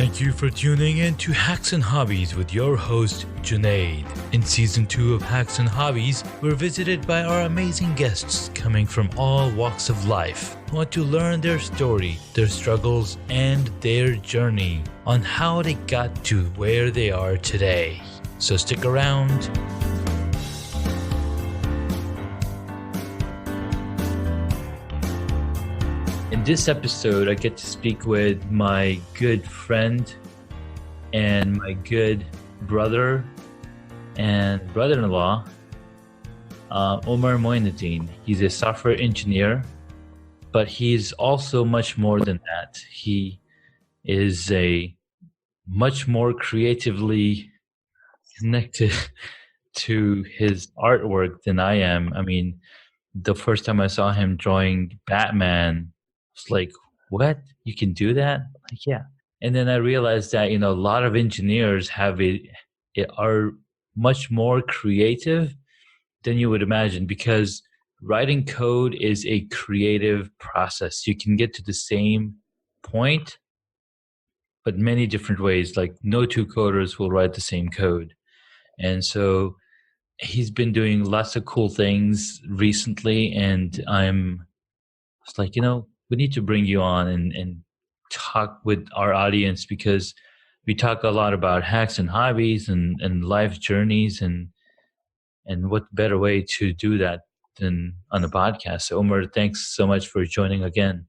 Thank you for tuning in to Hacks and Hobbies with your host, Junaid. In Season 2 of Hacks and Hobbies, we're visited by our amazing guests coming from all walks of life who want to learn their story, their struggles, and their journey on how they got to where they are today. So stick around. In this episode, I get to speak with my good friend and my good brother and brother-in-law, Omar Moinuddin. He's a software engineer, but he's also much more than that. He is a much more creatively connected to his artwork than I am. I mean, the first time I saw him drawing Batman, it's like, what? You can do that? Like, yeah. And then I realized that, a lot of engineers are much more creative than you would imagine, because writing code is a creative process. You can get to the same point, but many different ways. Like, no two coders will write the same code. And so he's been doing lots of cool things recently, and I'm just like, we need to bring you on and talk with our audience, because we talk a lot about hacks and hobbies and life journeys, and what better way to do that than on a podcast. So Omar, thanks so much for joining again.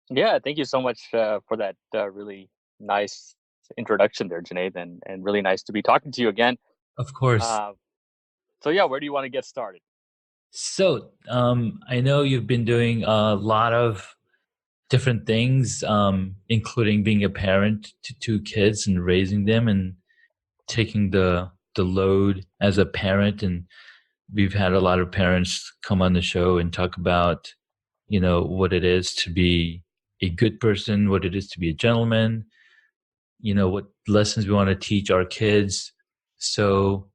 Yeah, thank you so much for that really nice introduction there, Junaid, and really nice to be talking to you again. Of course. So yeah, where do you want to get started? So I know you've been doing a lot of different things, including being a parent to two kids and raising them and taking the load as a parent. And we've had a lot of parents come on the show and talk about, what it is to be a good person, what it is to be a gentleman, what lessons we want to teach our kids. So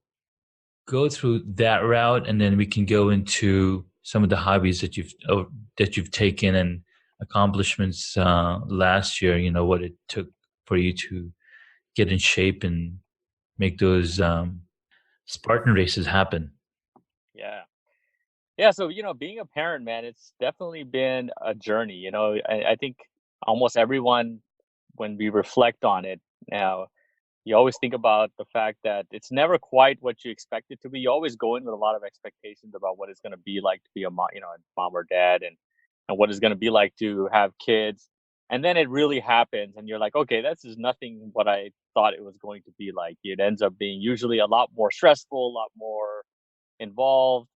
go through that route, and then we can go into some of the hobbies that you've taken and accomplishments last year. What it took for you to get in shape and make those Spartan races happen. Yeah. So being a parent, man, it's definitely been a journey. I think almost everyone, when we reflect on it now, you always think about the fact that it's never quite what you expect it to be. You always go in with a lot of expectations about what it's going to be like to be a mom, a mom or dad, and what it's going to be like to have kids. And then it really happens, and you're like, okay, this is nothing what I thought it was going to be like. It ends up being usually a lot more stressful, a lot more involved,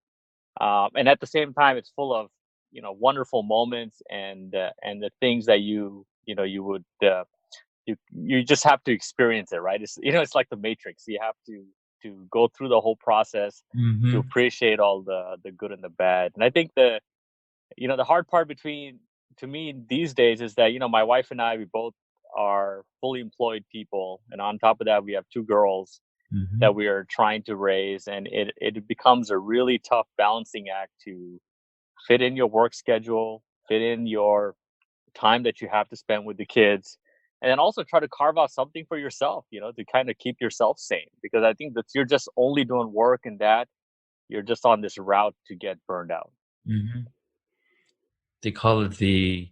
and at the same time, it's full of wonderful moments and the things that you would. You just have to experience it, right? It's like the Matrix. You have to go through the whole process to Mm-hmm. appreciate all the good and the bad. And I think the hard part to me these days is that my wife and I, we both are fully employed people, and on top of that we have two girls Mm-hmm. that we are trying to raise, and it becomes a really tough balancing act to fit in your work schedule, fit in your time that you have to spend with the kids, and then also try to carve out something for yourself, to kind of keep yourself sane. Because I think that you're just only doing work, and that you're just on this route to get burned out. Mm-hmm. They call it the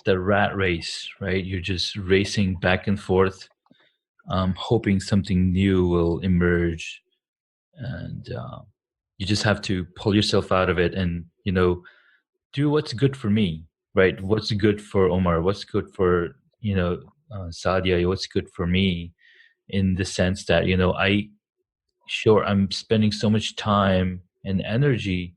rat race, right? You're just racing back and forth, hoping something new will emerge, and you just have to pull yourself out of it and do what's good for me, right? What's good for Omar? What's good for Sadia? What's good for me? In the sense that I'm spending so much time and energy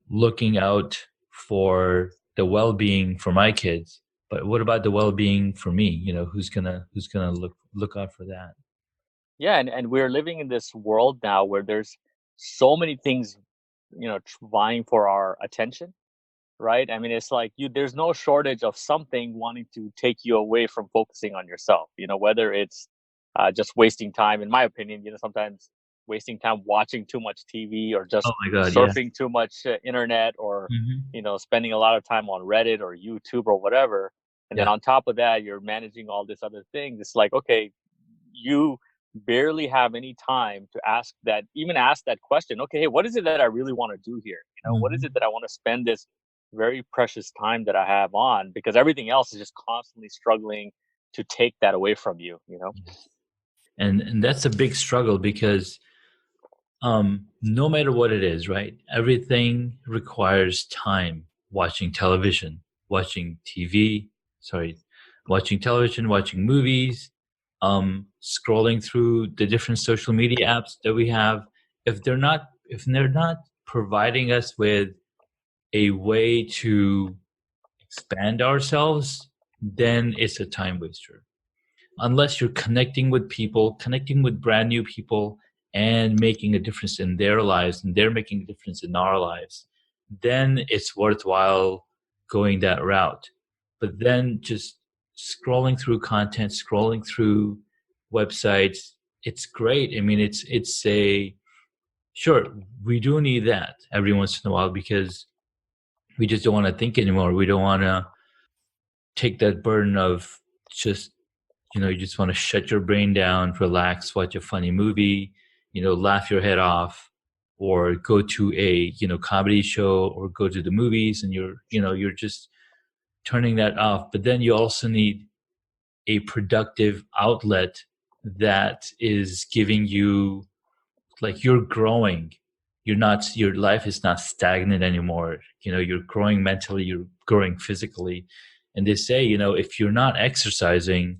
looking out for the well-being for my kids, but what about the well-being for me? Who's gonna look out for that? Yeah, and we're living in this world now where there's so many things, vying for our attention, right? I mean, it's like there's no shortage of something wanting to take you away from focusing on yourself. Whether it's just wasting time, in my opinion, sometimes wasting time watching too much TV, or Oh just my God, yeah. surfing too much internet, or Hmm. spending a lot of time on Reddit or YouTube or whatever. And then Yeah. on top of that, you're managing all this other thing. It's like, okay, you barely have any time to ask that question. Okay, hey, what is it that I really want to do here? What is Mhm. it that I want to spend this very precious time that I have on? Because everything else is just constantly struggling to take that away from you. Yes. And that's a big struggle because no matter what it is, right? Everything requires time. Watching television, watching TV, sorry, watching television, watching movies, scrolling through the different social media apps that we have. If they're not providing us with a way to expand ourselves, then it's a time waster. Unless you're connecting with people, connecting with brand new people, and making a difference in their lives, and they're making a difference in our lives, then it's worthwhile going that route. But then just scrolling through content, scrolling through websites, it's great. I mean, it's a sure, we do need that every once in a while because we just don't want to think anymore. We don't want to take that burden of just you just want to shut your brain down, relax, watch a funny movie, laugh your head off, or go to a comedy show, or go to the movies, and you're just turning that off. But then you also need a productive outlet that is giving you, like, you're growing. Your life is not stagnant anymore. You're growing mentally, you're growing physically. And they say, if you're not exercising,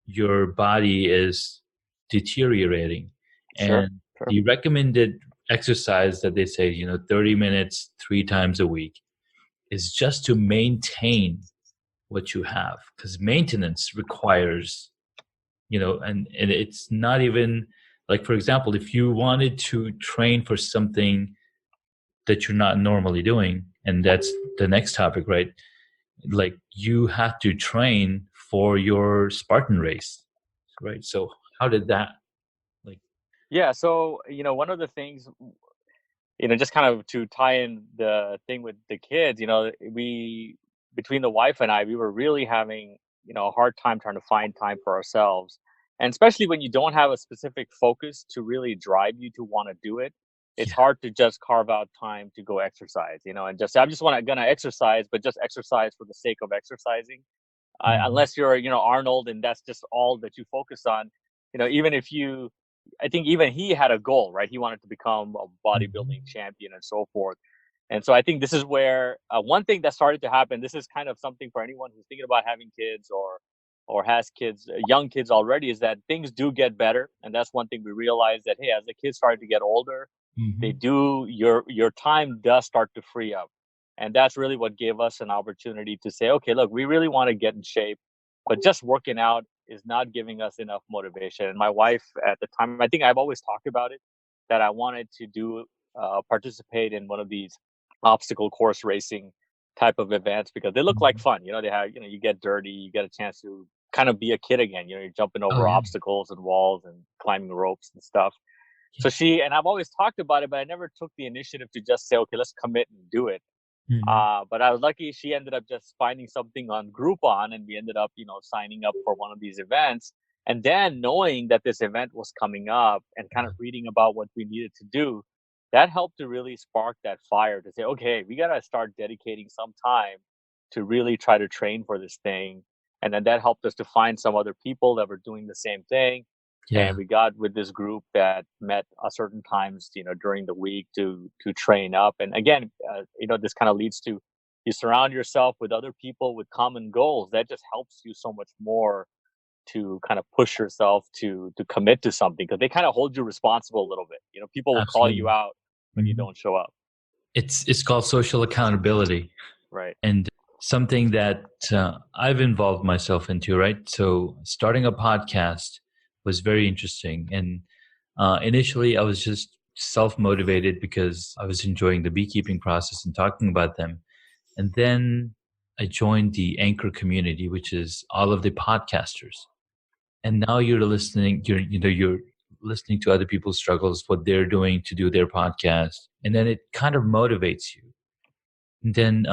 your body is deteriorating. Sure, And sure. the recommended exercise that they say, 30 minutes 3 times a week, is just to maintain what you have, because maintenance requires, and it's not even, like, for example, if you wanted to train for something that you're not normally doing, and that's the next topic, right? Like, you have to train for your Spartan race, right? So how did that, like? Yeah, so one of the things, just kind of to tie in the thing with the kids, we between the wife and I, we were really having, a hard time trying to find time for ourselves. And especially when you don't have a specific focus to really drive you to want to do it, it's Yeah. hard to just carve out time to go exercise, and just I'm just want to gonna exercise, but just exercise for the sake of exercising. Mhm. Unless you're, Arnold, and that's just all that you focus on. Even if you, I think even he had a goal, right? He wanted to become a bodybuilding Mhm. champion and so forth. And so I think this is where one thing that started to happen. This is kind of something for anyone who's thinking about having kids or has kids, young kids already, is that things do get better. And that's one thing we realized, that hey, as the kids started to get older, they Mhm. do your time does start to free up. And that's really what gave us an opportunity to say, okay, look, we really want to get in shape, but just working out is not giving us enough motivation. And my wife at the time, I think I've always talked about it, that I wanted to do participate in one of these obstacle course racing type of events, because they look like Mhm. fun. They have, you get dirty, you get a chance to kind of be a kid again. You're jumping Oh, over yeah. obstacles and walls and climbing ropes and stuff. So Yeah. she and I've always talked about it, but I never took the initiative to just say, okay, let's commit and do it. Mhm. But I was lucky, she ended up just finding something on Groupon, and we ended up, signing up for one of these events. And then knowing that this event was coming up and kind Yeah. of reading about what we needed to do, that helped to really spark that fire to say, okay, we got to start dedicating some time to really try to train for this thing. And then that helped us to find some other people that were doing the same thing, Yeah. and we got with this group that met a certain times, during the week to train up. And again, this kind of leads to, you surround yourself with other people with common goals. That just helps you so much more to kind of push yourself to commit to something, because they kind of hold you responsible a little bit. People will call you Absolutely. out when you Mhm. don't show up. It's called social accountability. Right. And something that I've involved myself into, right? So starting a podcast was very interesting. And initially, I was just self motivated because I was enjoying the beekeeping process and talking about them. And then I joined the Anchor community, which is all of the podcasters. And now you're listening to other people's struggles, what they're doing to do their podcast, and then it kind of motivates you. And then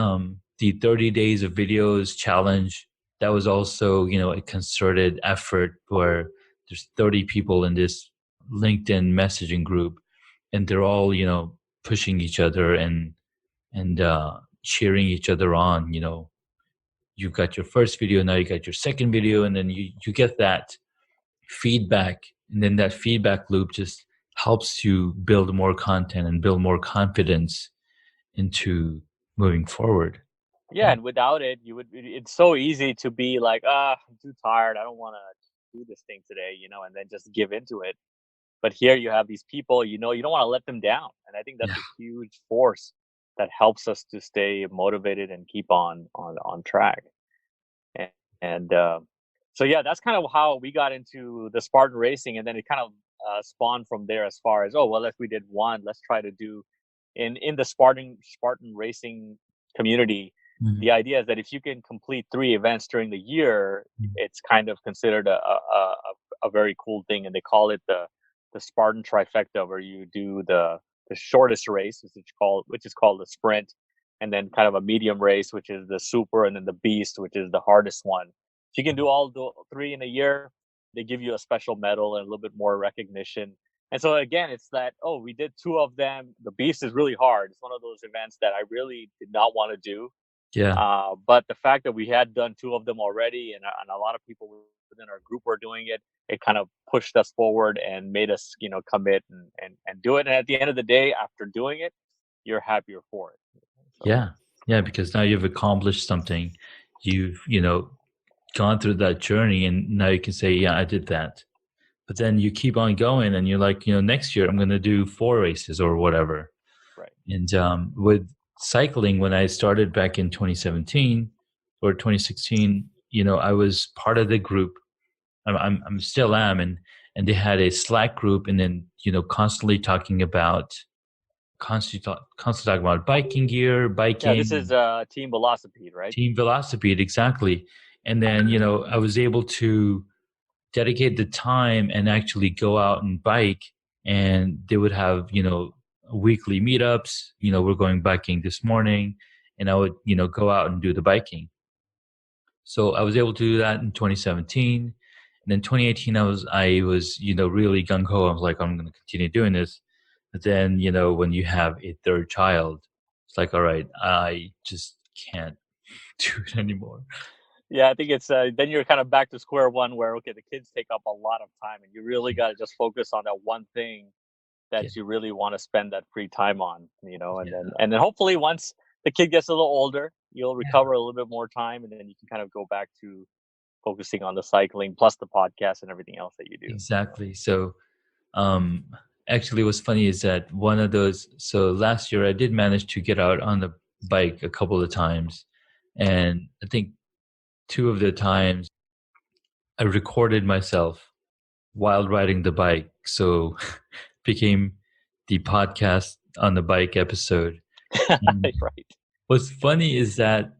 the 30 days of videos challenge, that was also, a concerted effort where there's 30 people in this LinkedIn messaging group, and they're all, pushing each other and cheering each other on. You got your first video, now you got your second video, and then you get that feedback, and then that feedback loop just helps you build more content and build more confidence into moving forward. Yeah, and without it, it's so easy to be like, I'm too tired. I don't want to do this thing today, and then just give into it. But here you have these people, you don't want to let them down. And I think Yeah. that's a huge force that helps us to stay motivated and keep on track. And, and so yeah, that's kind of how we got into the Spartan racing, and then it kind of spawned from there as far as, oh well, if we did one, let's try to do in the Spartan racing community. Mhm. The idea is that if you can complete 3 events during the year, Mhm. it's kind of considered a very cool thing, and they call it the Spartan trifecta, where you do the shortest race, which is called the sprint, and then kind of a medium race, which is the super, and then the beast, which is the hardest one. If you can do all the 3 in a year, they give you a special medal and a little bit more recognition. And so again, it's that, oh, we did 2 of them. The beast is really hard. It's one of those events that I really did not want to do. Yeah. But the fact that we had done 2 of them already, and a lot of people within our group were doing it, it kind of pushed us forward and made us, commit and do it. And at the end of the day, after doing it, you're happier for it. So Yeah. Yeah. Because now you've accomplished something. You've, gone through that journey, and now you can say, yeah, I did that. But then you keep on going, and you're like, next year I'm going to do 4 races or whatever. right. And with cycling, when I started back in 2017 or 2016, I was part of the group. I'm still am, and they had a Slack group, and then constantly talking about constantly talking about biking gear, Yeah, this is biking, Team Velocipede, right? team velocipede, exactly. And then I was able to dedicate the time and actually go out and bike, and they would have weekly meetups. We're going biking this morning, and I would go out and do the biking. So I was able to do that in 2017, and then 2018 I was really gung ho. I was like, I'm going to continue doing this. But then when you have a third child, it's like, all right, I just can't do it anymore. Yeah, I think it's then you're kind of back to square one, where okay, the kids take up a lot of time, and you really got to just focus on that one thing Yeah, that you really want to spend that free time on, and yeah, then hopefully once the kid gets a little older, you'll yeah, recover a little bit more time, and then you can kind of go back to focusing on the cycling plus the podcast and everything else that you do. exactly. So Um, actually, what's funny is that one of those. So last year, I did manage to get out on the bike a couple of times, and I think 2 of the times I recorded myself while riding the bike, so became the podcast on the bike episode. And Right. what's funny is that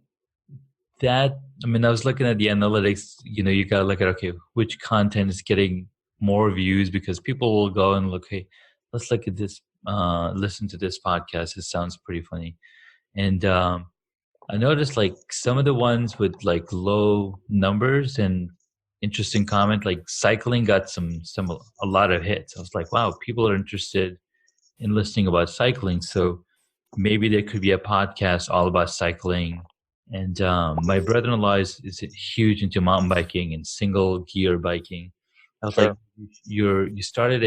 I mean, I was looking at the analytics. You gotta look at, okay, which content is getting more views, because people will go and look, hey, let's look at this, listen to this podcast. It sounds pretty funny. And I noticed like some of the ones with like low numbers and interesting comment, like cycling, got some a lot of hits. I was like, wow, people are interested in listening about cycling. So maybe there could be a podcast all about cycling. And my brother-in-law is huge into mountain biking and single gear biking. I was like, Sure. you started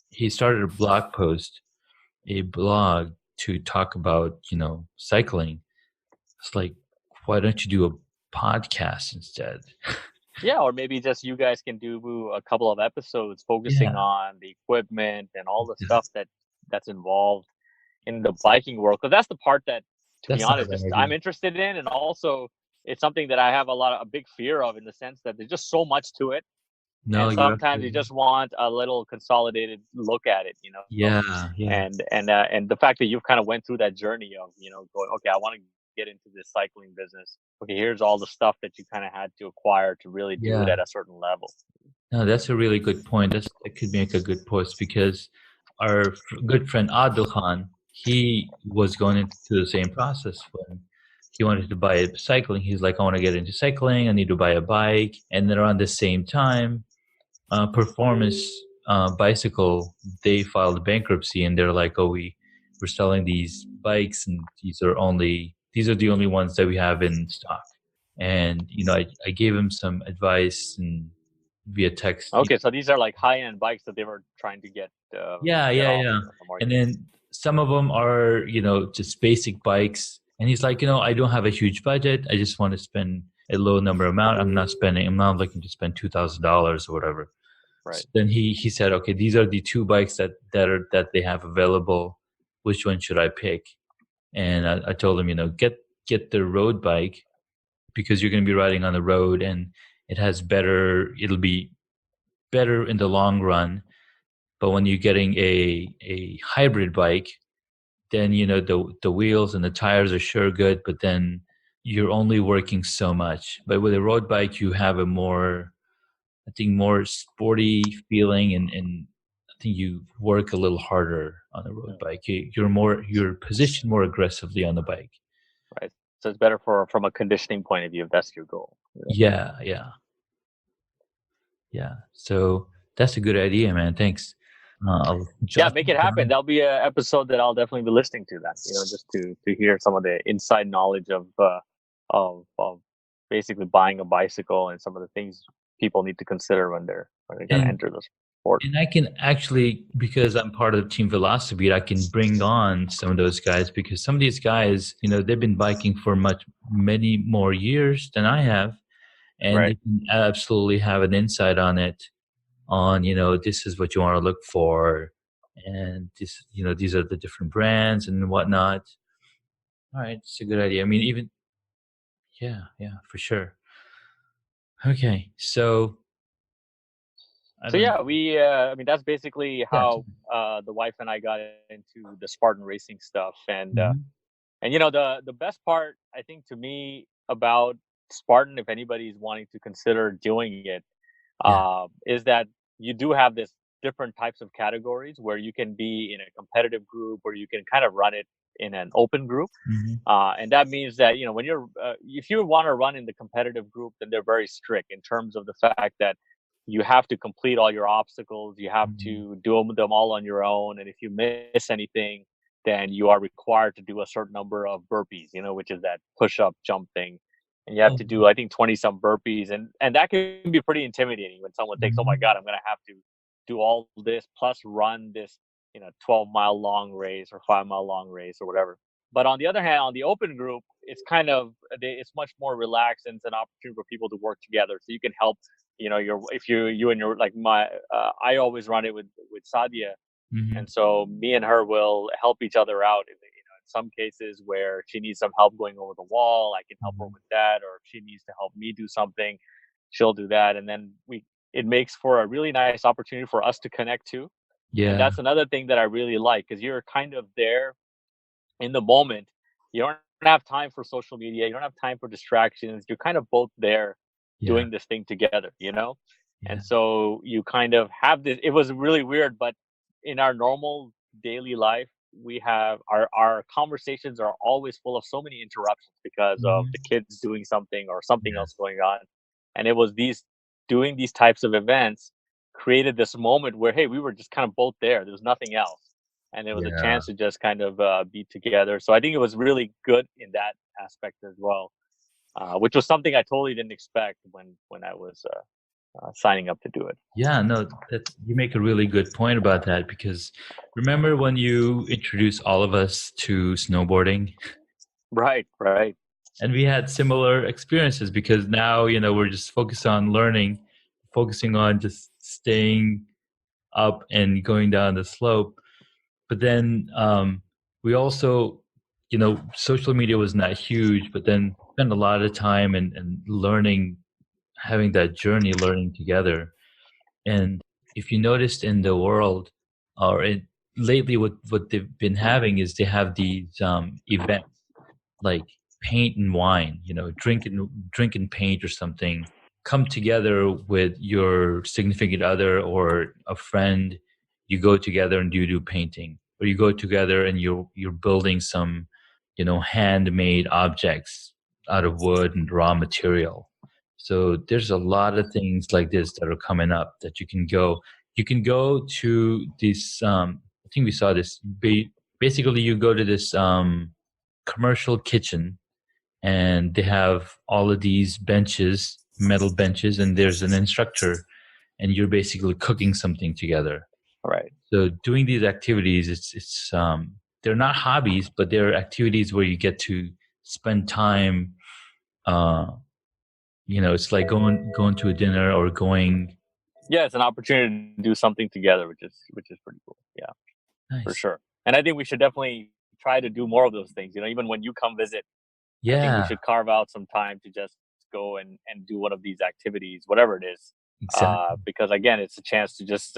he started a blog post, a blog to talk about, cycling. It's like, why don't you do a podcast instead? Yeah, or maybe just you guys can do a couple of episodes focusing Yeah, on the equipment and all the yeah, stuff that's involved in the biking world, because that's the part that, to be that's not a honest, bad just idea. I'm interested in, and also it's something that I have a big fear of, in the sense that there's just so much to it, No, and you're sometimes you absolutely right. just want a little consolidated look at it, Yeah, yeah, and the fact that you've kind of went through that journey of, going, okay, I want to get into this cycling business. Okay, here's all the stuff that you kind of had to acquire to really do it yeah. at a certain level. No, that's a really good point. That could make a good post, because our good friend Adil Khan, he was going into the same process when he wanted to buy cycling. He's like, I want to get into cycling. I need to buy a bike. And then around the same time, Performance Bicycle, they filed bankruptcy, and they're like, oh, we're selling these bikes, and these are the only ones that we have in stock. And I gave him some advice and via text. Okay, so these are like high-end bikes that they were trying to Yeah, get yeah, off yeah. the And market. then some of them are, just basic bikes. And he's like, I don't have a huge budget. I just want to spend a low number amount. I'm not looking to spend $2,000 or whatever. Right. So then he said, okay, these are the two bikes that they have available. Which one should I pick? And I told him, get the road bike because you're going to be riding on the road, and it'll be better in the long run. But when you're getting a hybrid bike, then the wheels and the tires are sure good, but then you're only working so much. But with a road bike, you have a more, I think, more sporty feeling, and I think you work a little harder on a road Mm, bike. You're positioned more aggressively on the bike. right. So it's better from a conditioning point of view if that's your goal. Yeah. Yeah, yeah, yeah. So that's a good idea, man. Thanks. I'll Yeah, jot make it it happen. down. That'll be an episode that I'll definitely be listening to. That just to hear some of the inside knowledge of basically buying a bicycle and some of the things people need to consider when they're going to And enter the sport. and I can actually, because I'm part of Team Velocity, I can bring on some of those guys because some of these guys, they've been biking for many more years than I have, and they Right. can absolutely have an insight on it. On this is what you want to look for, and these are the different brands and whatnot. All right, it's a good idea. I mean, even yeah, yeah, for sure. Okay, so I So don't yeah, know. I mean that's basically Yeah. how the wife and I got into the Spartan racing stuff, Hmm. and the best part I think to me about Spartan, if anybody's wanting to consider doing it, Yeah. is that you do have this different types of categories where you can be in a competitive group or you can kind of run it in an open group. Hmm. And that means that when you're if you want to run in the competitive group, then they're very strict in terms of the fact that you have to complete all your obstacles, you have Hmm. to do them all on your own, and if you miss anything, then you are required to do a certain number of burpees, which is that push up jump thing, and you have Oh. to do I think 20 some burpees, and that can be pretty intimidating when someone thinks, oh my Hmm. god, I'm gonna have to do all this plus run this 12-mile long race or 5-mile long race or whatever. But on the other hand, on the open group, it's kind of it's much more relaxed and it's an opportunity for people to work together. So you can help, your if you and your like my I always run it with Sadia, Hmm. and so me and her will help each other out. In some cases where she needs some help going over the wall, I can help her Hmm. with that, or if she needs to help me do something, she'll do that, and then it makes for a really nice opportunity for us to connect too. And Yeah. that's another thing that I really like because you're kind of there in the moment. You don't have time for social media. You don't have time for distractions. You're kind of both there Yeah. doing this thing together. Yeah. And so you kind of have this. It was really weird, but in our normal daily life, we have our conversations are always full of so many interruptions because of the Hmm. kids doing something or something Yeah. else going on. And it was these doing these types of events created this moment where hey, we were just kind of both there. There was nothing else and it was a Yeah. chance to just kind of be together. So I think it was really good in that aspect as well, which was something I totally didn't expect when I was signing up to do it. Yeah, no, that's you make a really good point about that because remember when you introduced all of us to snowboarding Right, right, and we had similar experiences because now, we're just focused on learning, focusing on just staying up and going down the slope. But then we also, social media was not huge, but then spent a lot of time and learning, having that journey, learning together. And if you noticed in the world, or lately, what they've been having is they have these events like paint and wine, drink and paint or something. Come together with your significant other or a friend. You go together and you do painting, or you go together and you're building some, handmade objects. out of wood and raw material. So there's a lot of things like this that are coming up that you can go. You can go to this. I think we saw this. Basically, you go to this commercial kitchen, and they have all of these benches, metal benches, and there's an instructor, and you're basically cooking something together. Right. So doing these activities, it's they're not hobbies, but they're activities where you get to spend time. Uh, it's like going to a dinner or going. Yeah, it's an opportunity to do something together, which is pretty cool. Yeah, for Nice. sure. And I think we should definitely try to do more of those things. Even when you come visit, I think we Yeah, should carve out some time to just go and do one of these activities, whatever it is. exactly. Because again, it's a chance to just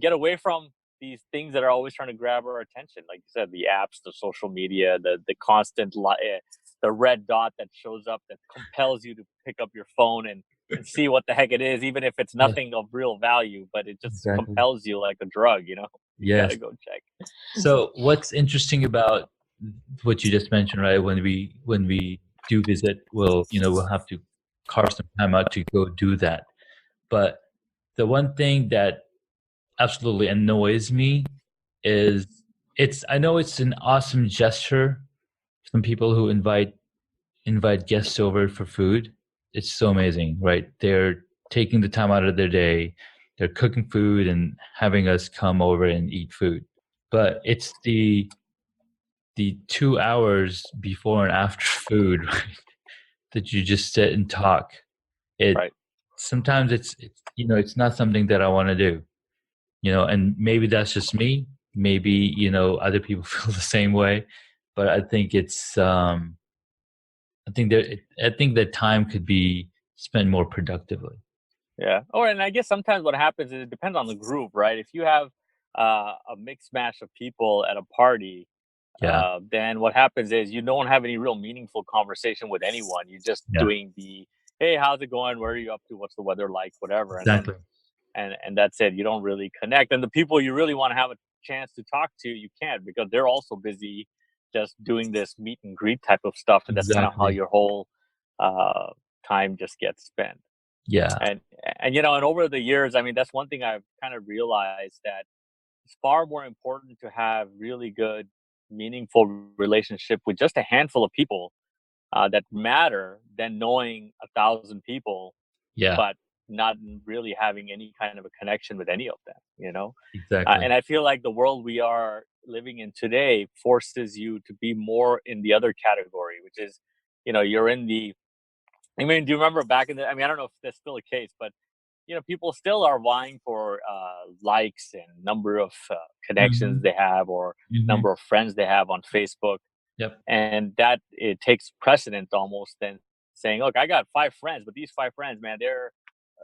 get away from these things that are always trying to grab our attention. Like you said, the apps, the social media, the constant the red dot that shows up that compels you to pick up your phone and see what the heck it is, even if it's Yeah, nothing of real value, but it just exactly. compels you like a drug. You got Yes. to go check. So what's interesting about what you just mentioned, right? When we do visit, we'll have to carve some time out to go do that. But the one thing that absolutely annoys me is I know it's an awesome gesture from people who invite guests over for food. It's so amazing, right? They're taking the time out of their day, they're cooking food and having us come over and eat food. But it's the 2 hours before and after food, right, that you just sit and talk. It Right. sometimes it's not something that I want to do. And maybe that's just me. Maybe other people feel the same way, but I think that time could be spent more productively. Yeah. Or and I guess sometimes what happens is it depends on the group, right? If you have a mixed match of people at a party, Yeah, then what happens is you don't have any real meaningful conversation with anyone. You're just yeah, doing the hey, how's it going? Where are you up to? What's the weather like? Whatever, and then exactly. and that's it. You don't really connect. And the people you really want to have a chance to talk to, you can't because they're also busy just doing this meet and greet type of stuff, and that's kind of how Exactly. your whole uh, time just gets spent. Yeah, And over the years, I mean, that's one thing I've kind of realized that it's far more important to have really good, meaningful relationship with just a handful of people that matter than knowing 1,000 people, yeah, but not really having any kind of a connection with any of them. exactly. And I feel like the world we are living in today forces you to be more in the other category, which is, you're in the. I mean, do you remember back in the? I mean, I don't know if that's still the case, but people still are vying for likes and number of connections Hmm. they have or Hmm. number of friends they have on Facebook, Yep. and that it takes precedent almost than saying, "Look, I got 5 friends, but these 5 friends, man, they're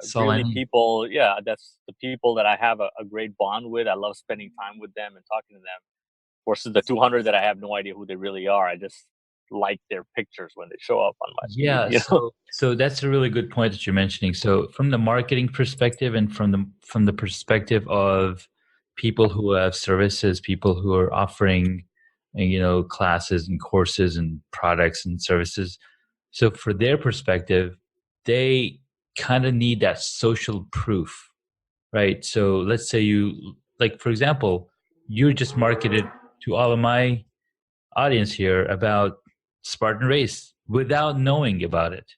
That's all I really need. people. Yeah, that's the people that I have a great bond with. I love spending time with them and talking to them. Versus the 200 that I have no idea who they really are. I just like their pictures when they show up on my feed. Yeah, so that's a really good point that you're mentioning. So from the marketing perspective and from the perspective of people who have services, people who are offering classes and courses and products and services. So for their perspective, they kind of need that social proof, right? So let's say you like for example, you just marketed to all of my audience here about Spartan race without knowing about it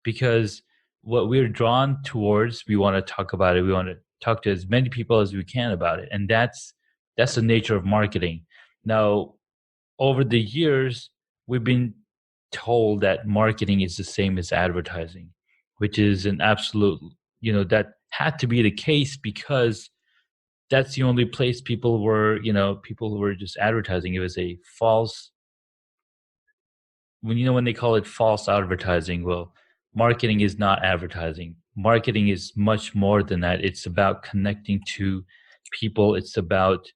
because what we're drawn towards, we want to talk about it. We want to talk to as many people as we can about it, and that's the nature of marketing. Now, over the years, we've been told that marketing is the same as advertising, which is an absolute, that had to be the case because that's the only place people were just advertising. It was a false when they call it false advertising. Well, marketing is not advertising. Marketing is much more than that. It's about connecting to people. It's about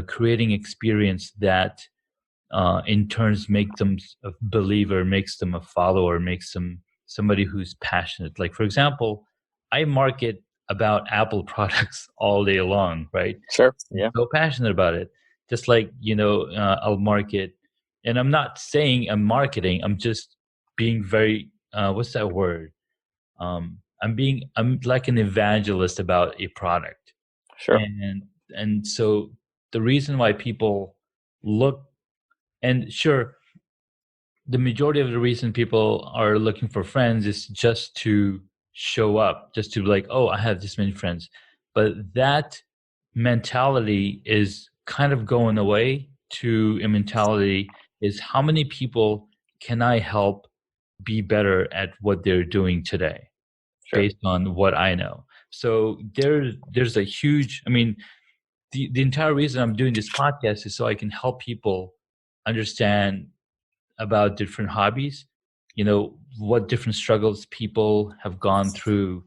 creating experience that in turns make them a believer, makes them a follower, makes them somebody who's passionate. Like for example, I market about Apple products all day long, right? Sure. I'm Yeah. so passionate about it. Just like I'll market And I'm not saying I'm marketing. I'm just being very what's that word? I'm like an evangelist about a product. Sure. And so the reason why people look, and sure, the majority of the reason people are looking for friends is just to show up, just to be like, oh, I have this many friends. But that mentality is kind of going away to a mentality is how many people can I help be better at what they're doing today Sure. based on what I know. So there's a huge, I mean, the entire reason I'm doing this podcast is so I can help people understand about different hobbies, what different struggles people have gone through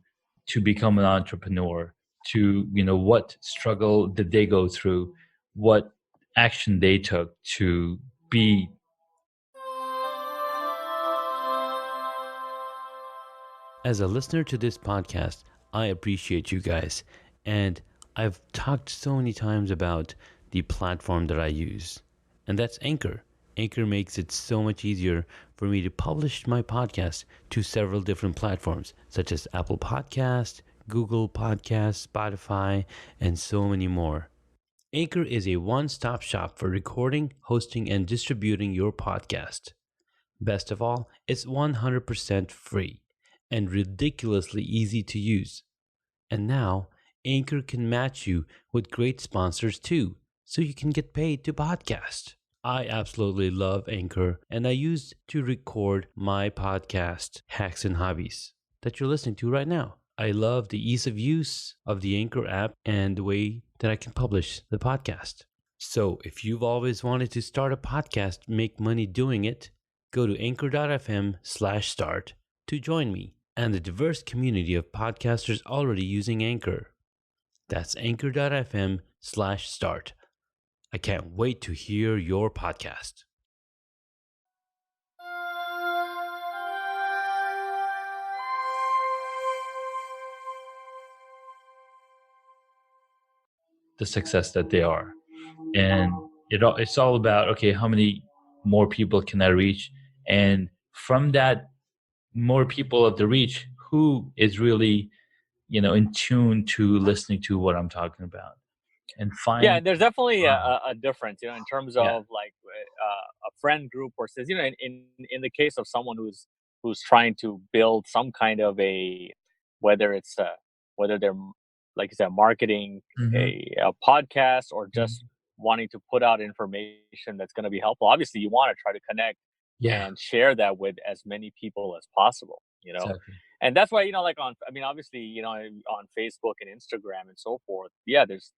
to become an entrepreneur, to, what struggle did they go through, what action they took to be. As a listener to this podcast, I appreciate you guys. And I've talked so many times about the platform that I use, and that's Anchor. Anchor makes it so much easier for me to publish my podcast to several different platforms, such as Apple Podcast, Google Podcast, Spotify, and so many more. Anchor is a one-stop shop for recording, hosting, and distributing your podcast. Best of all, it's 100% free and ridiculously easy to use. And now, Anchor can match you with great sponsors too, so you can get paid to podcast. I absolutely love Anchor, and I use to record my podcast, Hacks and Hobbies, that you're listening to right now. I love the ease of use of the Anchor app and the way that I can publish the podcast. So, if you've always wanted to start a podcast, make money doing it, go to anchor.fm/start to join me and the diverse community of podcasters already using Anchor. That's anchor.fm/start. I can't wait to hear your podcast. The success that they are. And it's all about, okay, how many more people can I reach? And from that, more people of the reach, who is really, in tune to listening to what I'm talking about, and Yeah, find. there's definitely um, a difference, in terms yeah. of like a friend group versus, in the case of someone who's trying to build some kind of a, whether it's whether they're like you said, marketing Hmm. a podcast or just Hmm. wanting to put out information that's going to be helpful. Obviously, you want to try to connect Yeah, and share that with as many people as possible. exactly. And that's why, like on, I mean, obviously, on Facebook and Instagram and so forth. Yeah, there's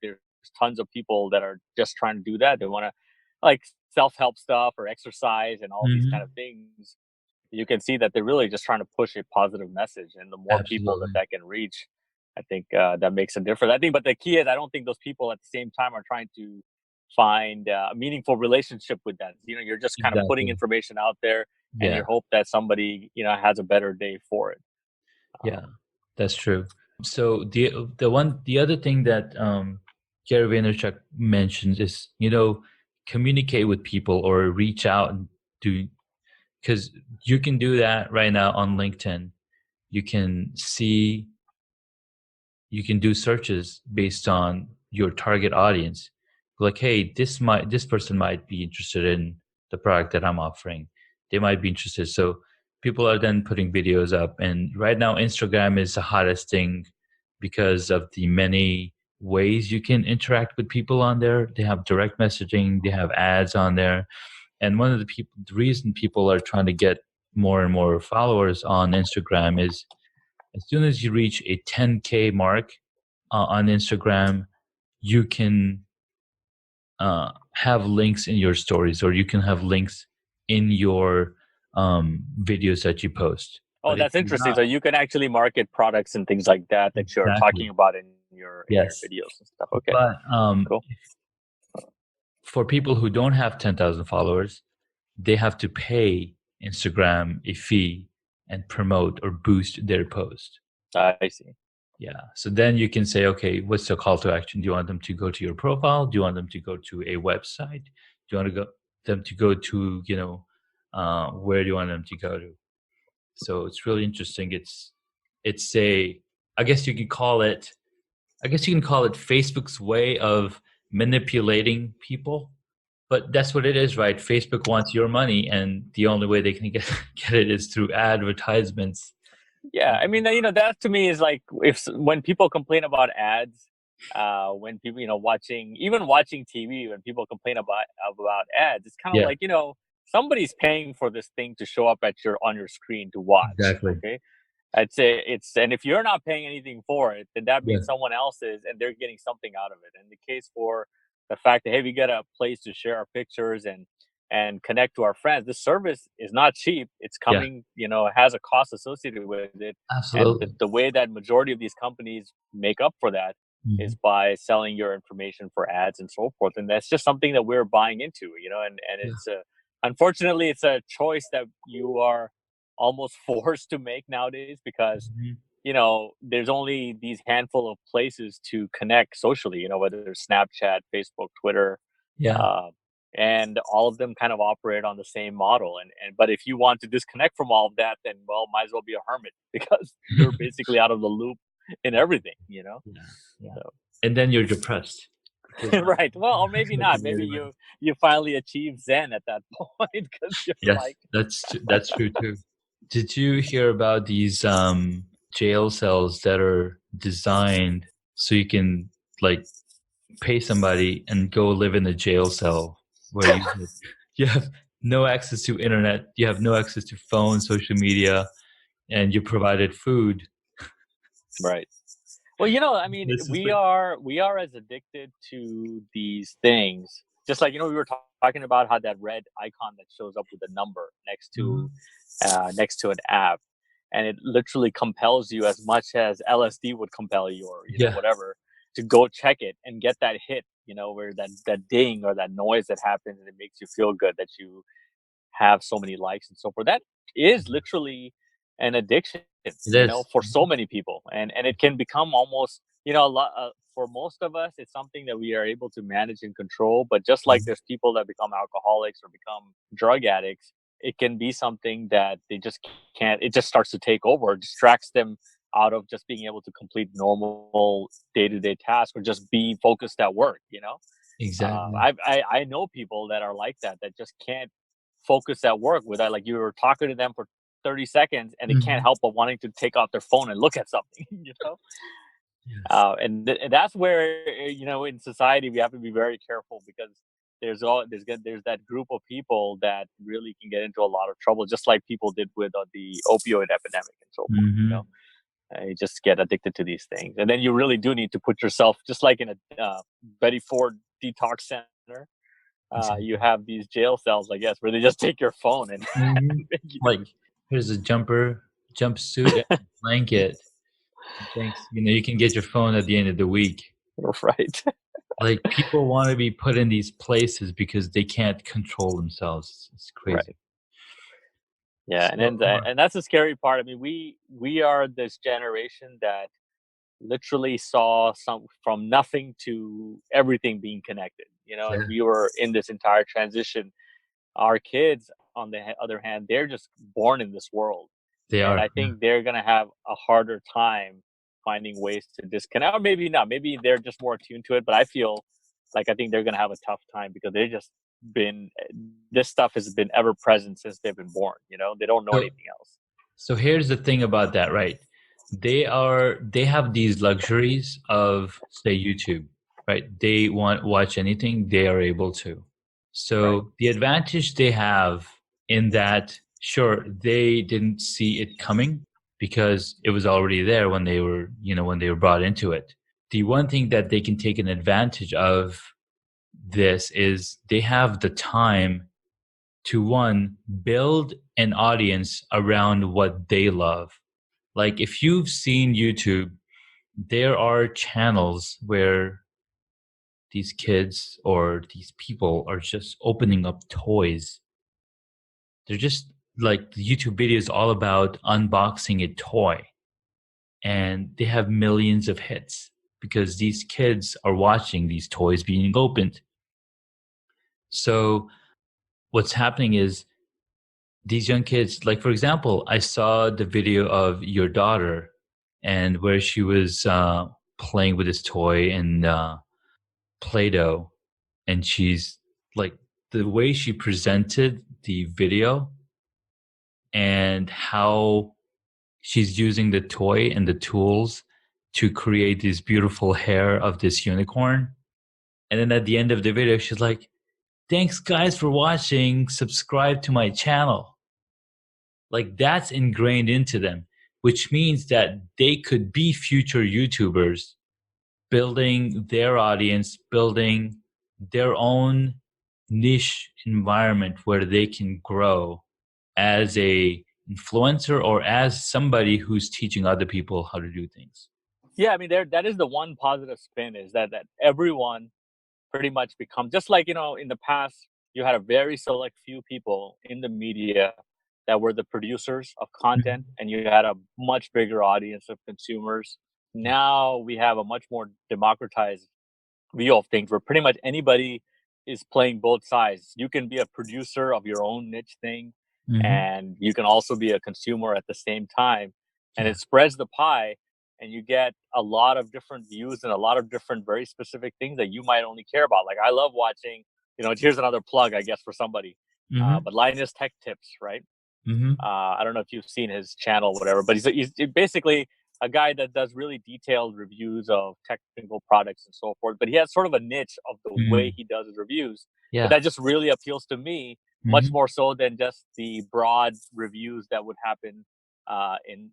tons of people that are just trying to do that. They want to like self-help stuff or exercise and all these kind of Hmm. things. You can see that they're really just trying to push a positive message, and the more people that Absolutely. that can reach, I think that makes a difference. I think, but the key is, I don't think those people at the same time are trying to find a meaningful relationship with that. You're just kind of putting Exactly. information out there, and Yeah. you hope that somebody has a better day for it. Yeah, that's true. So the other thing that Gary Vaynerchuk mentions is, communicate with people or reach out and do, because you can do that right now on LinkedIn. You can see, you can do searches based on your target audience. Like, hey, this person might be interested in the product that I'm offering. They might be interested. So people are then putting videos up. And right now, Instagram is the hottest thing because of the many ways you can interact with people on there. They have direct messaging, they have ads on there. And one of the reason people are trying to get more and more followers on Instagram is as soon as you reach a 10K mark on Instagram, you can have links in your stories, or you can have links in your videos that you post. Oh, But if that's you're interesting. not, So you can actually market products and things like that you're talking exactly, about in your yes. videos and stuff. Okay, But cool. for people who don't have 10,000 followers, they have to pay Instagram a fee and promote or boost their post. I see. Yeah. So then you can say, okay, what's the call to action? Do you want them to go to your profile? Do you want them to go to a website? Do you want to go? them to go to, where do you want them to go to. So it's really interesting. It's a, I guess you could call it, Facebook's way of manipulating people. But that's what it is, right? Facebook wants your money, and the only way they can get it is through advertisements. Yeah, I mean, that to me is like when people complain about ads, when people, watching TV, when people complain about ads, it's kind of Yeah, like, somebody's paying for this thing to show up on your screen to watch. exactly. Okay, I'd say and if you're not paying anything for it, then that Yeah. means someone else is, and they're getting something out of it. And the case for the fact that, hey, we get a place to share our pictures and connect to our friends. This service is not cheap. It's Yeah, coming, it has a cost associated with it. And absolutely. the way that majority of these companies make up for that is Mhm. by selling your information for ads and so forth. And that's just something that we're buying into, and Yeah. it's unfortunately, it's a choice that you are almost forced to make nowadays because Mhm. there's only these handful of places to connect socially, whether it's Snapchat, Facebook, Twitter, Yeah. uh, and all of them kind of operate on the same model. And but if you want to disconnect from all of that, then well, might as well be a hermit because you're basically out of the loop in everything. Yeah. Yeah. So And then you're depressed because right. Well, or maybe not. connecting with Maybe everybody. you finally achieve Zen at that point because you're Yes, like, that's true too. Did you hear about these jail cells that are designed so you can like pay somebody and go live in a jail cell where you have no access to internet, you have no access to phone, social media, and you're provided food. right. Well, I mean, This is we are as addicted to these things. Just like we were talking about how that red icon that shows up with a number Mhm. next to an app, and it literally compels you as much as LSD would compel you, or Yeah, whatever, to go check it and get that hit. Where that ding or that noise that happens, and it makes you feel good that you have so many likes and so forth. That is literally an addiction, it is. for so many people, and it can become almost, a lot. For most of us, it's something that we are able to manage and control. But just like Mhm. there's people that become alcoholics or become drug addicts, it can be something that they just can't. It just starts to take over, distracts them out of just being able to complete normal day-to-day tasks or just be focused at work. Exactly. I know people that are like that just can't focus at work without, like, you were talking to them for 30 seconds and they can't Mhm. help but wanting to take out their phone and look at something. Yes. And that's where, in society we have to be very careful because there's that group of people that really can get into a lot of trouble, just like people did with the opioid epidemic and so forth. Mhm. You just get addicted to these things, and then you really do need to put yourself, just like in a Betty Ford detox center. You Exactly. have these jail cells, I guess, where they just take your phone and Mhm. make you Like, here's a jumpsuit, and a blanket. Thanks. You can get your phone at the end of the week. right. Like, people want to be put in these places because they can't control themselves. It's crazy. Right. Yeah, and So, then and that's the scary part. I mean, we are this generation that literally saw some from nothing to everything being connected. And yeah, we were in this entire transition. Our kids, on the other hand, they're just born in this world, they and are. I think they're gonna have a harder time finding ways to disconnect, or maybe not. Maybe they're just more attuned to it. But I feel like I think they're gonna have a tough time because they just been this stuff has been ever present since they've been born. They don't know So, anything else. so here's the thing about that, right? They have these luxuries of, say, YouTube, right? They want watch anything, they are able to. Right. So the advantage they have in that, sure, they didn't see it coming because it was already there when they were brought into it. The one thing that they can take an advantage of this is they have the time to, one, build an audience around what they love. Like, if you've seen YouTube, there are channels where these kids or these people are just opening up toys. They're just like, the YouTube video is all about unboxing a toy, and they have millions of hits because these kids are watching these toys being opened. So what's happening is these young kids, like for example, I saw the video of your daughter and where she was playing with this toy and Play-Doh, and she's like the way she presented the video and how she's using the toy and the tools to create this beautiful hair of this unicorn. And then at the end of the video, she's like, "Thanks guys for watching. Subscribe to my channel." Like that's ingrained into them, which means that they could be future YouTubers building their audience, building their own niche environment where they can grow as a influencer or as somebody who's teaching other people how to do things. Yeah, I mean, that is the one positive spin, is that everyone pretty much become just like, in the past you had a very select few people in the media that were the producers of content, Mhm. and you had a much bigger audience of consumers. Now we have a much more democratized view of things where pretty much anybody is playing both sides. You can be a producer of your own niche thing, Mhm. and you can also be a consumer at the same time. And Yeah. it spreads the pie, and you get a lot of different views and a lot of different very specific things that you might only care about. Like I love watching, here's another plug, I guess, for somebody. Mhm. But Linus Tech Tips, right? Mhm. I don't know if you've seen his channel, whatever, but he's basically a guy that does really detailed reviews of technical products and so forth. But he has sort of a niche of the way Mm. he does his reviews. But Yeah. that just really appeals to me much Mhm. more so than just the broad reviews that would happen in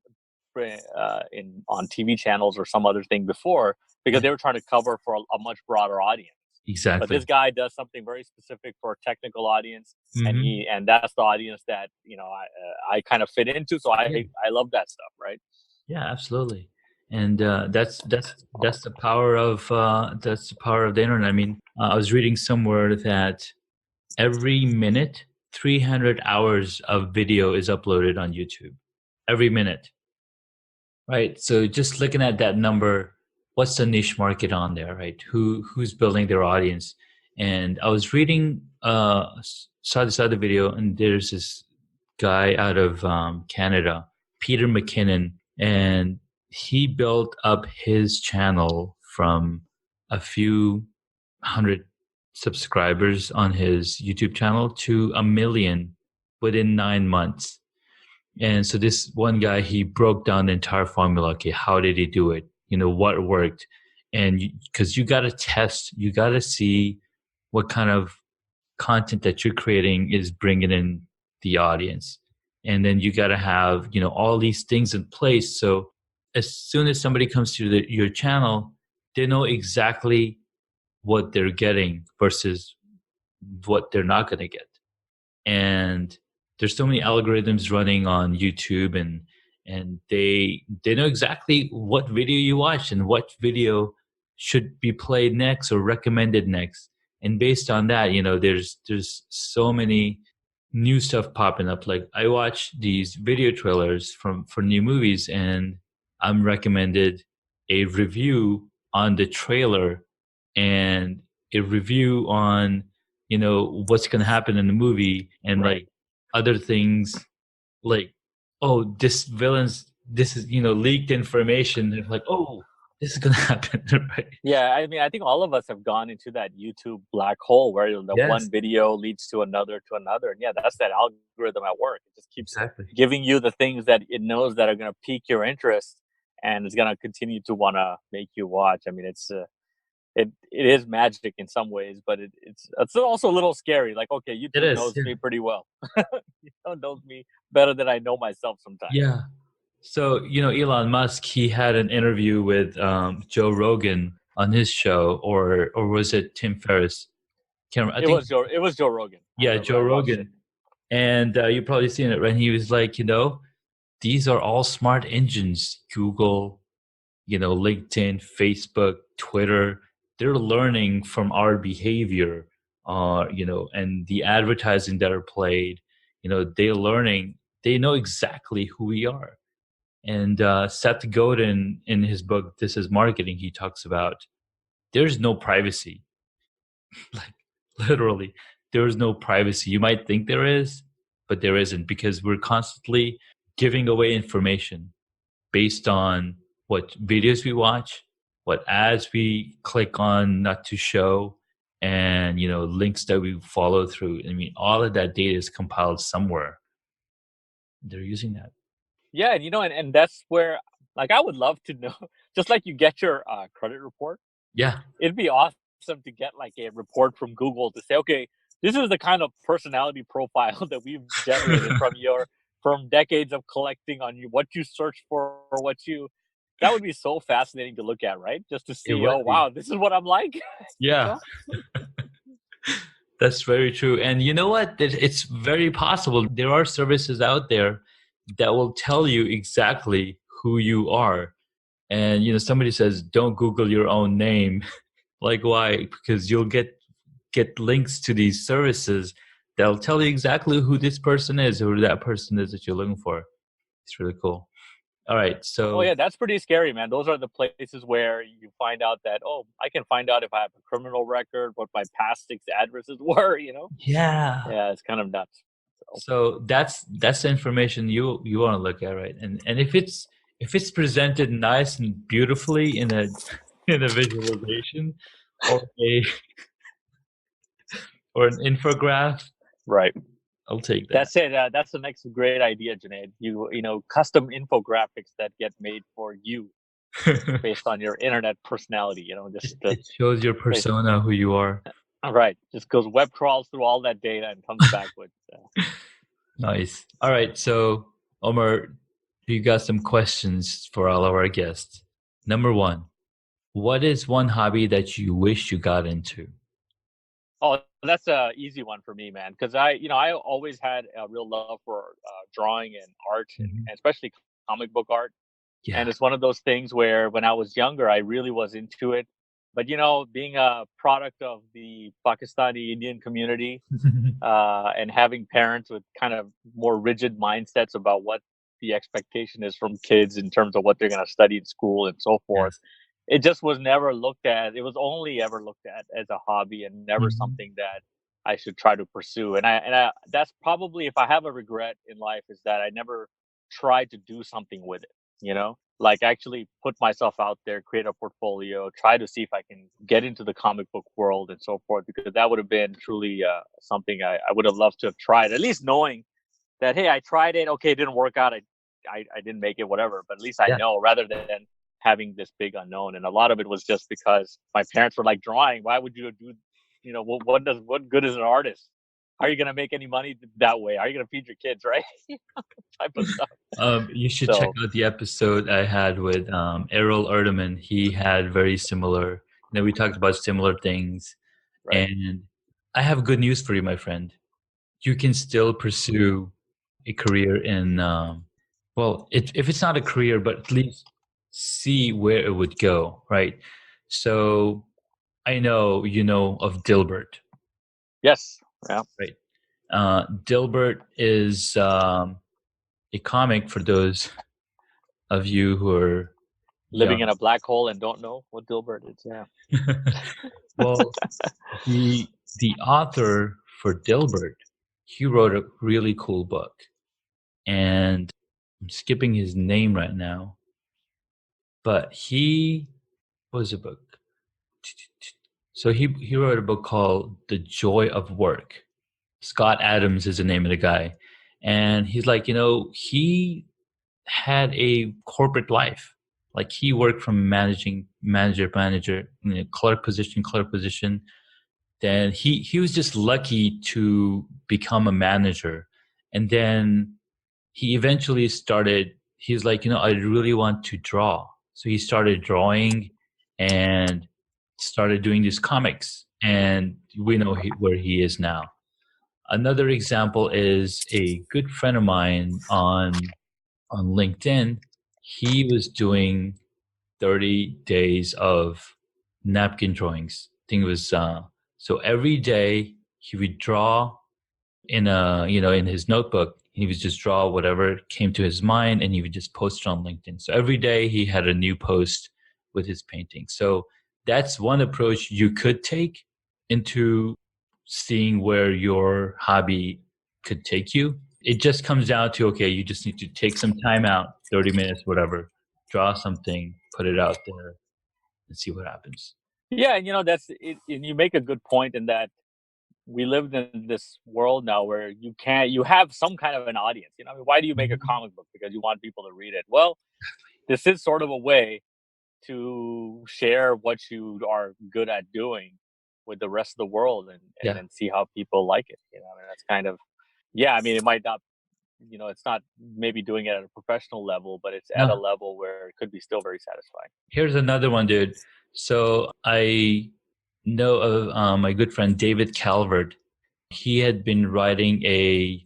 on TV channels or some other thing before, because Yeah. they were trying to cover for a much broader audience. But this Exactly. guy does something very specific for a technical audience, and Mhm. that's the audience that I kind of fit into. So Yeah. I love that stuff, right? Yeah, absolutely. And that's the power of the internet. I mean, I was reading somewhere that every minute 300 hours of video is uploaded on YouTube. Every minute. Right. So just looking at that number, what's the niche market on there, right? Who's building their audience? And I was reading, saw this other video, and there's this guy out of Canada, Peter McKinnon, and he built up his channel from a few hundred subscribers on his YouTube channel to a million within 9 months. And so this one guy, he broke down the entire formula. Okay, how did he do it? What worked? And because you got to test, you got to see what kind of content that you're creating is bringing in the audience. And then you got to have, all these things in place. So as soon as somebody comes to your channel, they know exactly what they're getting versus what they're not going to get. And there's so many algorithms running on YouTube, and they know exactly what video you watch and what video should be played next or recommended next. And based on that, there's so many new stuff popping up. Like I watch these video trailers for new movies, and I'm recommended a review on the trailer and a review on what's going to happen in the movie, and Right. like other things, like, oh, this is leaked information. They're like, oh, this is going to happen. Right. Yeah, I mean, I think all of us have gone into that YouTube black hole where the Yes, one video leads to another, and yeah, that's that algorithm at work. It just keeps exactly. giving you the things that it knows that are going to pique your interest, and it's going to continue to want to make you watch. I mean, it is magic in some ways, but it's also a little scary. Like, okay, It YouTube is. knows me pretty well. Knows me better than I know myself sometimes. Yeah. So, Elon Musk, he had an interview with Joe Rogan on his show, or was it Tim Ferriss? Can't remember. I think, It was Joe Rogan. I yeah, remember Joe I watched it. Rogan. And you probably seen it, right? And he was like, these are all smart engines. Google, LinkedIn, Facebook, Twitter, they're learning from our behavior, and the advertising that are played, they're learning, they know exactly who we are. And Seth Godin, in his book, This is Marketing, he talks about there's no privacy. Like literally, there is no privacy. You might think there is, but there isn't, because we're constantly giving away information based on what videos we watch, what ads we click on not to show, and links that we follow through. I mean, all of that data is compiled somewhere. They're using that. Yeah, and that's where, like, I would love to know, just like you get your credit report, Yeah. it'd be awesome to get like a report from Google to say, okay, this is the kind of personality profile that we've generated from decades of collecting on you, what you search for, or that would be so fascinating to look at, right? Just to It see, would oh be. wow, this is what I'm like. you Yeah. know? That's very true. And you know what? It's very possible. There are services out there that will tell you exactly who you are. And somebody says, don't Google your own name. Like, why? Because you'll get links to these services that'll tell you exactly who this person is, or who that person is that you're looking for. It's really cool. All right. Oh So yeah, that's pretty scary, man. Those are the places where you find out that, oh, I can find out if I have a criminal record, what my past 6 addresses were. yeah. Yeah, it's kind of nuts. So So that's the information you want to look at, right? And if it's presented nice and beautifully in a in a visualization, or a or an infograph, right. I'll take that. That's it. That's the next great idea, Junaid. Custom infographics that get made for you based on your internet personality. Just It shows your bas- persona, who you are. all right. Just goes web crawls through all that data and comes back with. Nice. All right. So, Omar, you got some questions for all of our guests. Number one, what is one hobby that you wish you got into? Oh, that's a easy one for me, man. Because I always had a real love for drawing and art, Mhm. and especially comic book art. And Yeah. it's one of those things where when I was younger, I really was into it. But being a product of the Pakistani Indian community, and having parents with kind of more rigid mindsets about what the expectation is from kids in terms of what they're going to study in school and so forth, Yes. it just was never looked at. It was only ever looked at as a hobby and never Mhm. something that I should try to pursue. And I that's probably, if I have a regret in life, is that I never tried to do something with it. Like actually put myself out there, create a portfolio, try to see if I can get into the comic book world and so forth, because that would have been truly something I would have loved to have tried. At least knowing that, hey, I tried it, okay, it didn't work out, I didn't make it, whatever. But at least I Yeah. know, rather than having this big unknown. And a lot of it was just because my parents were like, drawing. Why would you do? What good is an artist? How are you gonna make any money that way? How are you gonna feed your kids, right? Type of stuff. You should check So out the episode I had with Errol Erdeman. He had very similar. We talked about similar things, right. and I have good news for you, my friend. You can still pursue a career in. Well, if it's not a career, but at least see where it would go, right? So I know you know of Dilbert, Yes. Yeah. right? Dilbert is a comic for those of you who are Living in young. a black hole and don't know what Dilbert is. Yeah. Well, the author for Dilbert, he wrote a really cool book, and I'm skipping his name right now, but he was a book. So he wrote a book called The Joy of Work. Scott Adams is the name of the guy, and he's like, he had a corporate life. Like, he worked from manager, clerk position. Then he was just lucky to become a manager, and then he eventually started. He's like, I really want to draw, so he started drawing and started doing these comics, and we know where he is now. Another example is a good friend of mine on LinkedIn. He was doing 30 days of napkin drawings. I think it was so every day he would draw in his notebook. He would just draw whatever came to his mind, and he would just post it on LinkedIn. So every day he had a new post with his painting. So that's one approach you could take into seeing where your hobby could take you. It just comes down to, okay, you just need to take some time out, 30 minutes, whatever, draw something, put it out there, and see what happens. Yeah, and that's it. And you make a good point in that we live in this world now where you have some kind of an audience. I mean, why do you make a Mhm. comic book? Because you want people to read it. Well, this is sort of a way to share what you are good at doing with the rest of the world, and Yeah. then see how people like it. I mean, that's kind of, yeah. I mean, it might not, it's not maybe doing it at a professional level, but it's at a No, level where it could be still very satisfying. here's another one, dude. So I know of my good friend David Calvert. He had been writing a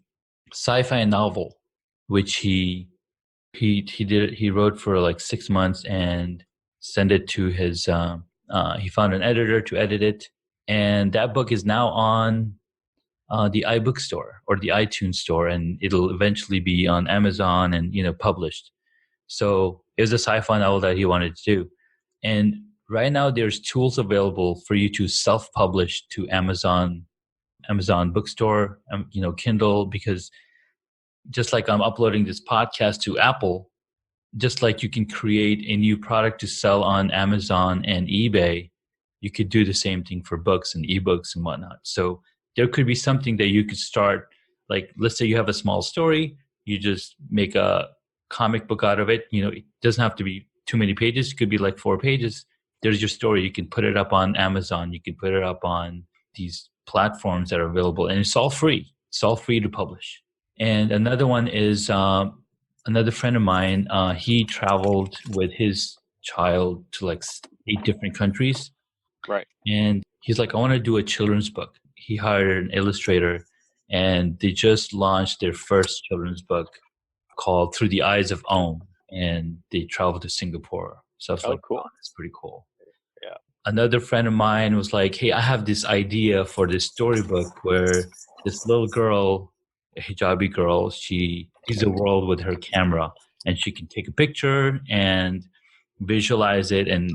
sci-fi novel, which he wrote for like 6 months and sent it to his. He found an editor to edit it, and that book is now on the iBook store or the iTunes store, and it'll eventually be on Amazon and published. So it was a sci-fi novel that he wanted to do, and right now there's tools available for you to self-publish to Amazon bookstore, Kindle, because just like I'm uploading this podcast to Apple, just like you can create a new product to sell on Amazon and eBay, you could do the same thing for books and ebooks and whatnot. So there could be something that you could start, like let's say you have a small story, you just make a comic book out of it. It doesn't have to be too many pages. It could be like 4 pages. There's your story. You can put it up on Amazon. You can put it up on these platforms that are available, and it's all free. It's all free to publish. And another one is another friend of mine. He traveled with his child to like 8 different countries, Right. and he's like, I want to do a children's book. He hired an illustrator, and they just launched their first children's book called Through the Eyes of Om, and they traveled to Singapore. So I was Oh, like, wow, cool. that's pretty cool. Yeah. Another friend of mine was like, hey, I have this idea for this storybook where this little girl, a hijabi girl, she sees the world with her camera, and she can take a picture and visualize it and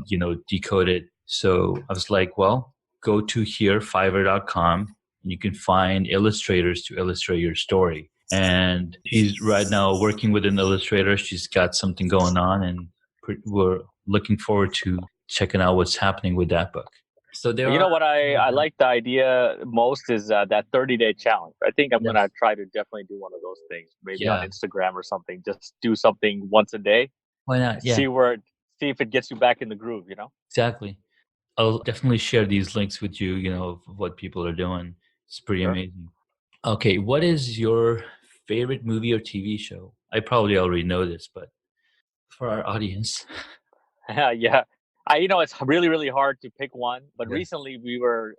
decode it. So I was like, well, go to here, fiverr.com, and you can find illustrators to illustrate your story. And she's right now working with an illustrator. She's got something going on, and we're looking forward to checking out what's happening with that book. So there You are. know what I like the idea most is that 30-day challenge. I think I'm gonna Yes. try to definitely do one of those things, maybe on Yeah. Instagram or something. Just do something once a day, Why not? Yeah, see if it gets you back in the groove. exactly. I'll definitely share these links with you, of what people are doing. It's pretty Sure. amazing. Okay, what is your favorite movie or TV show? I probably already know this, but for our audience. Yeah. It's really, really hard to pick one. But Yeah. recently we were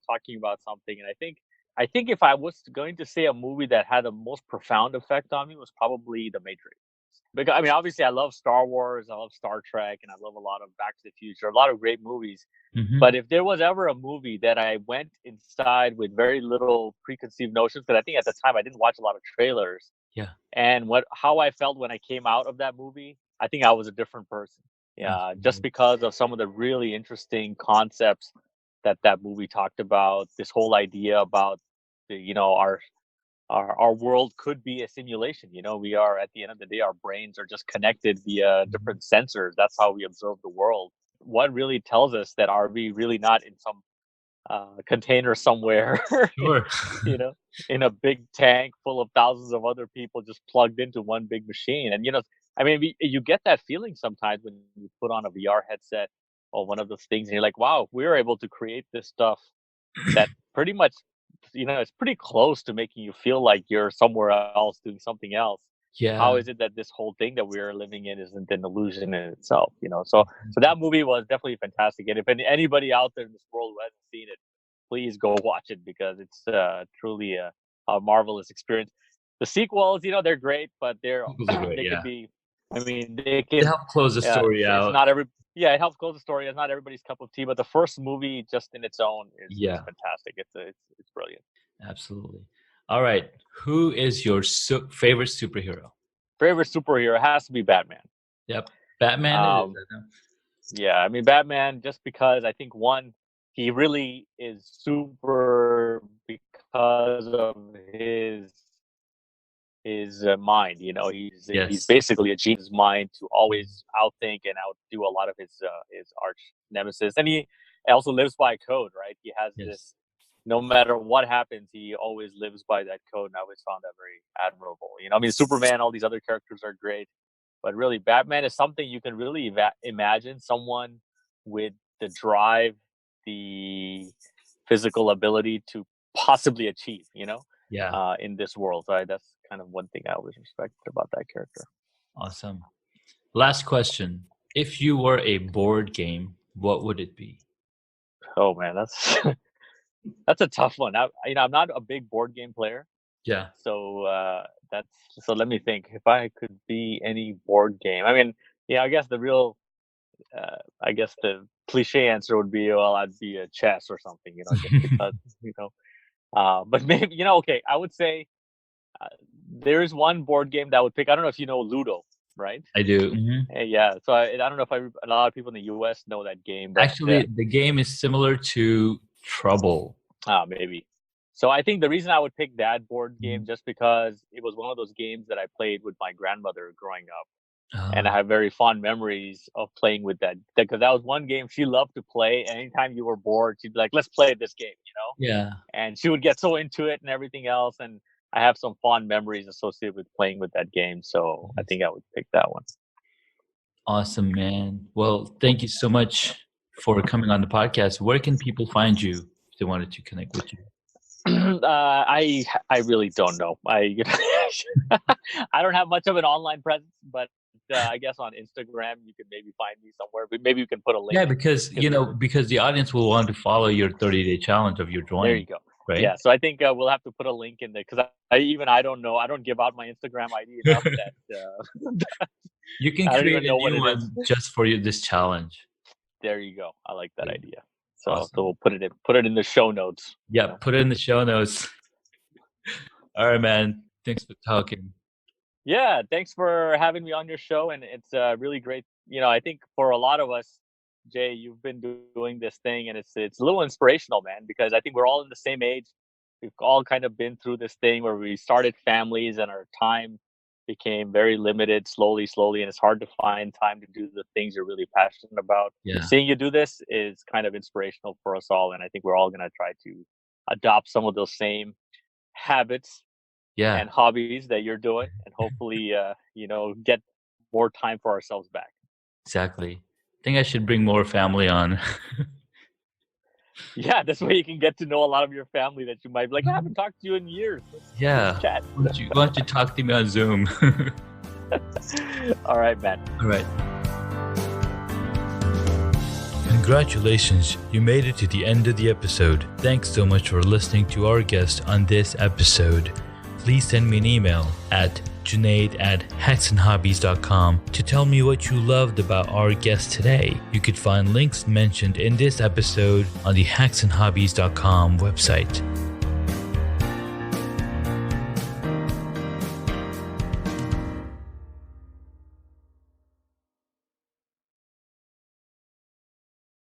talking about something, and I think if I was going to say a movie that had the most profound effect on me was probably The Matrix. Because I mean, obviously, I love Star Wars, I love Star Trek, and I love a lot of Back to the Future, a lot of great movies. Hmm. But if there was ever a movie that I went inside with very little preconceived notions, because I think at the time I didn't watch a lot of trailers, Yeah, and how I felt when I came out of that movie, I think I was a different person. Yeah, just absolutely. because of some of the really interesting concepts that movie talked about. This whole idea about our world could be a simulation. We are, at the end of the day, our brains are just connected via Mhm. different sensors. That's how we observe the world. What really tells us that are we really not in some container somewhere, Sure. you know, in a big tank full of thousands of other people just plugged into one big machine. And I mean, you get that feeling sometimes when you put on a VR headset or one of those things, and you're like, "Wow, we're able to create this stuff that pretty much, it's pretty close to making you feel like you're somewhere else doing something else. Yeah. How is it that this whole thing that we're living in isn't an illusion in itself?" So that movie was definitely fantastic. And if anybody out there in this world who hasn't seen it, please go watch it because it's truly a marvelous experience. The sequels, they're great, but Sequels are great. they Yeah. could be. I mean, they To can. help close the story It's out. not every. Yeah, it helps close the story. It's not everybody's cup of tea, but the first movie, just in its own, is Yeah, fantastic. It's brilliant. absolutely. All right. Who is your favorite superhero? Favorite superhero has to be Batman. Yep. Batman it is. Um, I know. yeah, I mean Batman, just because I think one. he really is super because of his mind. He's Yes. basically a genius mind to always outthink and outdo a lot of his arch nemesis. And he also lives by code, right? He has Yes. this. No matter what happens, he always lives by that code, and I always found that very admirable. I mean, Superman, all these other characters are great, but really, Batman is something you can really imagine someone with the drive, the physical ability to possibly achieve. Yeah. In this world. So that's kind of one thing I always respected about that character. Awesome. Last question. If you were a board game, what would it be? Oh man, that's that's a tough one. I'm not a big board game player, Yeah. so so let me think. If I could be any board game, I mean, I guess I guess the cliche answer would be, well, I'd be a chess or something, just because, but maybe, okay, I would say there's one board game that I would pick. I don't know if you know Ludo, right? I do. Yeah, so I don't know if a lot of people in the U.S. know that game, but Actually, the game is similar to Trouble. maybe. So I think the reason I would pick that board game Mhm. just because it was one of those games that I played with my grandmother growing up, and I Ah, have very fond memories of playing with that because that was one game she loved to play. And anytime you were bored, she'd be like, "Let's play this game," yeah. and she would get so into it and everything else. And I have some fond memories associated with playing with that game, so I think I would pick that one. Awesome, man. Well, thank you so much for coming on the podcast. Where can people find you if they wanted to connect with you? I really don't know. I don't have much of an online presence, but I guess on Instagram you could maybe find me somewhere. But maybe you can put a link. Yeah, because because the audience will want to follow your 30-day challenge of your There you drawing, go. right? Yeah, so I think we'll have to put a link in there because I don't know. I don't give out my Instagram ID enough that You can I don't create even a know what new it is. one just for this challenge. There you go. I like that Yeah. idea. So Awesome. we'll put it in the show notes. Yeah, put it in the show notes. All right, man. Thanks for talking. Yeah, thanks for having me on your show, and it's really great. I think for a lot of us, Jay, you've been doing this thing, and it's a little inspirational, man, because I think we're all in the same age. We've all kind of been through this thing where we started families, and our time became very limited, slowly, and it's hard to find time to do the things you're really passionate about. Yeah. Seeing you do this is kind of inspirational for us all, and I think we're all going to try to adopt some of those same habits Yeah, and hobbies that you're doing, and hopefully get more time for ourselves back. exactly. I think I should bring more family on. Yeah, this way you can get to know a lot of your family that you might be like, I haven't talked to you in years. Yeah. Let's chat. Why don't you talk to me on Zoom? All right, man. All right. Congratulations, you made it to the end of the episode. Thanks so much for listening to our guest on this episode. Please send me an email at junaid@hacksandhobbies.com to tell me what you loved about our guest today. You could find links mentioned in this episode on the hacksandhobbies.com website.